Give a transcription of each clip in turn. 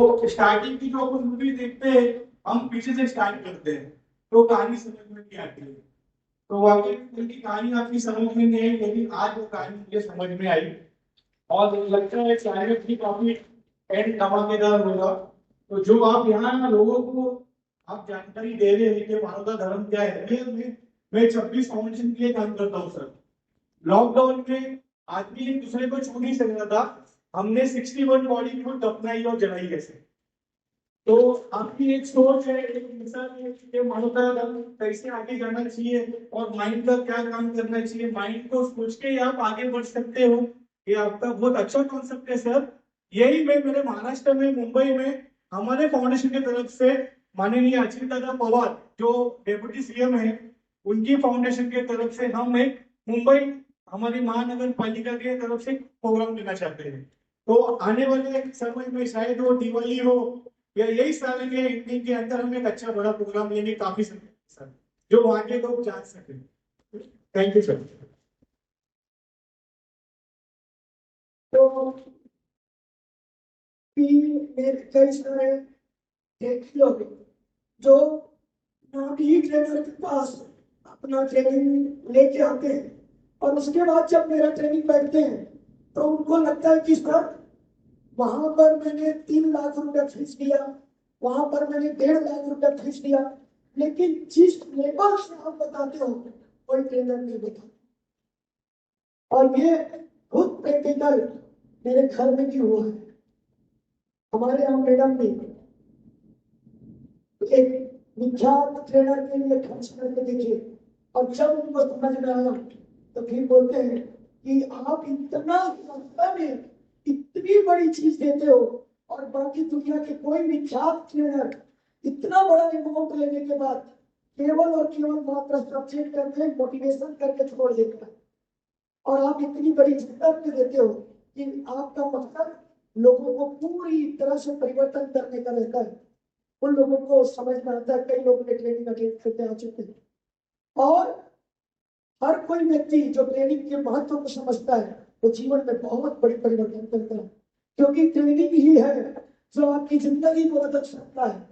तो स्टार्टिंग की जो अपन मूवी देखते हैं हम पीछे से स्टार्ट करते हैं तो कहानी समझ में नहीं आती है। तो वाकई में उनकी कहानी आपकी समझ में नहीं आई, लेकिन आज वो कहानी मुझे समझ में आई और लगता है क्लाइमेट भी काफी एंड धमाकेदार होगा। तो जो आप यहाँ लोगों को आप जानकारी दे रहे हैं कि मानवता धर्म क्या है, मैं 26 फाउंडेशन के लिए काम करता हूँ सर। लॉकडाउन में आदमी एक दूसरे को छू नहीं सकता था, हमने 61 बॉडी को दफनाई और जलाई कैसे। तो आपकी एक सोच है, एक मिशन है कि मानवता धर्म कैसे आगे जाना चाहिए और माइंड का क्या काम करना चाहिए, माइंड को सोच के ही आप आगे बढ़ सकते हो। ये आपका बहुत अच्छा कॉन्सेप्ट है सर। यही मैं मेरे महाराष्ट्र में मुंबई में हमारे फाउंडेशन की तरफ से माननीय अचित दादा पवार जो डेप्यूटी सीएम है उनकी फाउंडेशन की तरफ से हम एक मुंबई हमारी महानगर पालिका की तरफ से प्रोग्राम देना चाहते हैं। तो आने वाले समय में शायद वो दिवाली हो या यही साल के इतने के अंदर हम एक अच्छा बड़ा प्रोग्राम लेंगे काफी सर, जो वहां के लोग जान सके। Thank you sir. तो मेरे कई सारे लोग जो नाभी ट्रेनर के पास अपना ट्रेनिंग लेके आते हैं और उसके बाद जब मेरा ट्रेनिंग बैठते हैं तो उनको लगता है कि सर वहां पर मैंने 3 लाख रुपया फीस दिया, वहां पर मैंने 1.5 लाख रुपया फीस दिया, लेकिन जिस लेवल से आप बताते हो कोई ट्रेनर नहीं बता। और ये खुद प्रैक्टिकल मेरे घर में भी हुआ है। हमारे यहाँ मैडम भी एक विख्यात ट्रेनर के लिए खर्च करके देखिए और जब उनको समझ में आया तो फिर बोलते हैं कि आप इतना सस्ता में इतनी बड़ी चीज देते हो और बाकी दुनिया के कोई विख्यात ट्रेनर इतना बड़ा अमाउंट लेने के बाद केवल और केवल मात्र सब्जेक्ट करके मोटिवेशन करके छोड़ देता है और आप इतनी बड़ी जिद्दत में देते हो कि आपका मकसद लोगों को पूरी तरह से परिवर्तन करने का रहता है। उन लोगों को समझ में आता है, कई लोग ट्रेनिंग अटेंड करते आ चुके हैं और हर कोई व्यक्ति जो ट्रेनिंग के महत्व को समझता है वो जीवन में बहुत बड़ी परिवर्तन करता है, क्योंकि ट्रेनिंग ही है जो आपकी जिंदगी को बदल सकता है,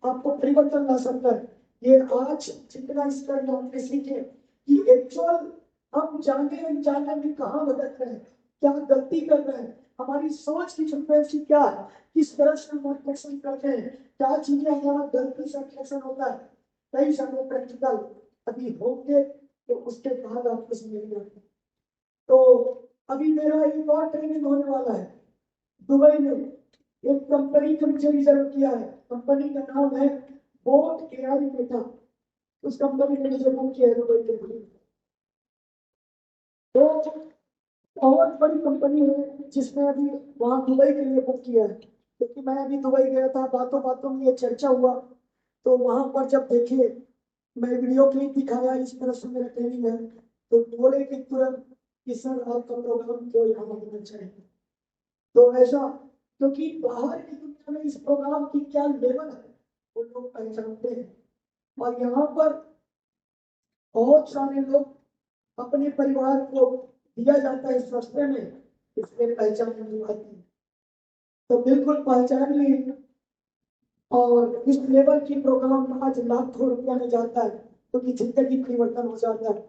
आपको परिवर्तन ला सकता है। ये आज जितना इसका हमने सीखे कि एक्चुअल हम जाने अनजाने में कहाँ भटक रहे हैं, क्या गलती कर रहे हैं, हमारी सोच की फ्रिक्वेंसी क्या है, किस तरह से हम रिफ्लेक्शन करते हैं, क्या चीजें हमारा गलती से रिफ्लेक्शन होता है, कई सारे प्रैक्टिकल अभी होंगे तो उसके बाद आपको समझ में आएगा। तो अभी मेरा एक और ट्रेनिंग होने वाला है दुबई में। एक कंपनी ने मुझे रिजर्व किया है, कंपनी का नाम है बोट एआई मेटा। उस कंपनी ने मुझे बुक किया है दुबई के लिए। तो बहुत बड़ी कंपनी है जिसने अभी वहां दुबई के लिए बुक किया है, क्योंकि मैं अभी दुबई गया था, बातों बातों में ये चर्चा हुआ तो वहां पर जब देखे मैं वीडियो क्लिप दिखाया इस तरह से मेरा ट्रेनिंग है तो बोले कि तुरंत कि सर आपका प्रोग्राम क्यों यहाँ होना चाहिए। तो ऐसा क्योंकि बाहर की दुनिया में इस प्रोग्राम की क्या लेवल है वो लोग पहचानते हैं और यहाँ पर बहुत सारे लोग अपने परिवार को दिया जाता है सस्ते में, इसलिए पहचान नहीं पाती। तो बिल्कुल पहचानिए और इस लेवल की प्रोग्राम आज लाखों रुपया में जाता है क्योंकि जिंदगी परिवर्तन हो जाता है।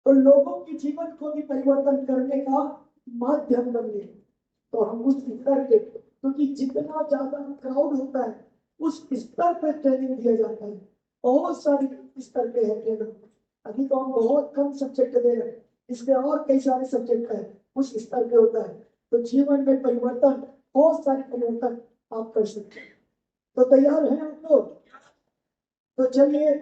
तो लोगों के जीवन को भी परिवर्तन करने का माध्यम बनिए। तो हम उस स्तर के, क्योंकि जितना ज्यादा क्राउड होता है उस स्तर पर ट्रेनिंग दिया जाता है। बहुत सारे स्तर पे है ट्रेनर, अभी तो हम बहुत कम सब्जेक्ट दे रहे हैं, इसमें और कई सारे सब्जेक्ट है उस स्तर पे होता है। तो जीवन में परिवर्तन, बहुत सारे परिवर्तन आप कर सकते हैं। तो तैयार हैं आप लोग? तो चलिए